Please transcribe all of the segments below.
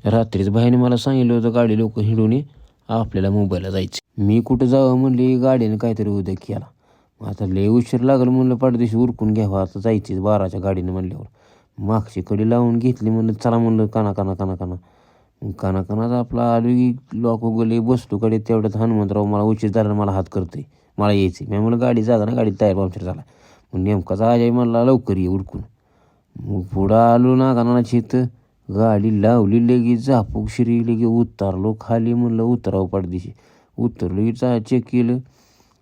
रात्रीच बाईने मला सांगितलं होतं गाडी लवकर हिंडून ये, आपल्याला मुंबईला जायचं. मी कुठं जावं म्हणली, गाडीनं काहीतरी उद्या केला. आता लय उशीर लागलं म्हणलं, पाठदिशी उरकून घ्यावं, आता जायची 12च्या गाडीनं म्हणल्यावर. मागची कडी लावून घेतली म्हणलं, चला म्हणलं काना काना काना काना काना कानाचा आपला आलो की लॉक उगले, बसलो कडे. तेवढ्यात हनुमंतराव मला उशीर झाला, मला हात करतोय, मला यायचं. मी म्हणलं गाडी जागा ना, गाडी टायर पंक्चर झाला. मग नेमकाच आजाई म्हणला लवकर ये उरकून. मग पुढं आलो ना कानाची, इथं गाडी लावली, लगेच झापूक शिरी, लगे उतरलो खाली. म्हणलं उतरावं पाठदिशी. उतरलो की चेक केलं,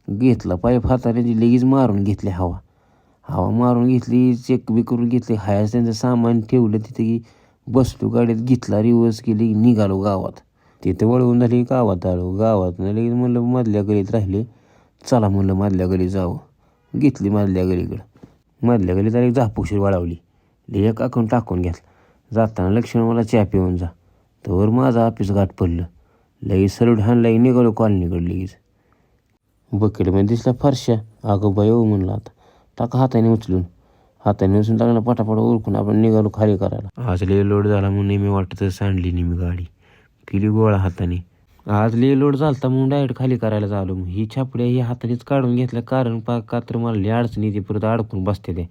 घेतला पाईप हाताने, लगेच मारून घेतली हवा मारून घेतली, चेक बी करून घेतली. हायच त्यांचं सामान ठेवलं तिथे की बसलो गाडीत, घेतला रिवर्स केली, निघालो गावात. तिथं वळवून झाली, गावात आलो. गावात लगेच म्हणलं मधल्या गलीत राहिले, चला म्हणलं मधल्या गलीत जावं. घेतली मधल्या गलीकडं. मधल्या गलीत आली, झापूकशीर वळवली, एक आखून टाकून घेतला. जाताना लक्ष्मण मला चहा पिऊन जा, तर माझं ऑफिस गाठ पडलं. लगेच सलूट हाणला, निघालो कॉलनीकडे. लगेच बकेटमध्ये दिसला फरशा. अगं बाई हो म्हणलं, आता टाका हाताने उचलून. हाताने उचलून टाकला, पटापट उरकून आपण निघालो खाली करायला. आज लय लोड झाला म्हणून मी वाटतं सांडली नाही मी गाडी, केली गोळा हाताने. आज लय लोड झालता म्हणून डायरेक्ट खाली करायला झालो. मग ही छापड्या ही हातानेच काढून घेतल्या, कारण का तर मला लय अडचण येते, परत अडकून बसते ते.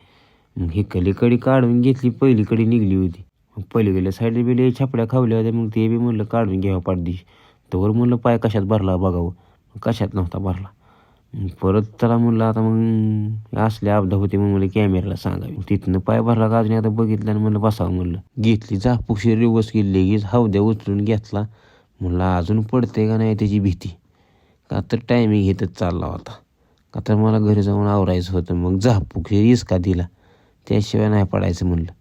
मग ही कडी काढून घेतली, पहिली कडी निघली होती. मग पलीकडल्या साईडला बी लय छापड्या खावल्या होत्या. मग ते बी म्हणलं काढून घ्यावं पाठदिशी. तोवर म्हणलं पाय कशात भरला बघावं, कशात नव्हता भरला. परत त्याला म्हणलं आता मग असले अपघात होते, मग मला कॅमेऱ्याला सांगावी. तिथनं पाय भरला का अजून आता बघितलं आणि म्हणलं बसावं. म्हणलं घेतली झापूकशी रिवर्स केली, लगेच हवद्या उचलून घेतला. म्हणलं अजून पडते का नाही त्याची भीती, का तर टायमिंग घेतच चालला होता, का तर मला घरी जाऊन आवरायचं होतं. मग झापूकशी इसका दिला, त्याशिवाय नाही पडायचं म्हणलं.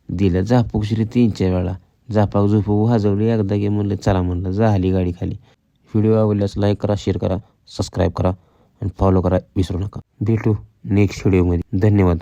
दिलं झापूकशी 3-4 वेळा, झापाक झोपू वाजवली एकदा की म्हणलं चला म्हणलं, झाली गाडी खाली. व्हिडिओ आवडल्यास लाईक करा, शेअर करा, सबस्क्राईब करा आणि फॉलो करा विसरू नका. भेटू नेक्स्ट व्हिडिओमध्ये. धन्यवाद.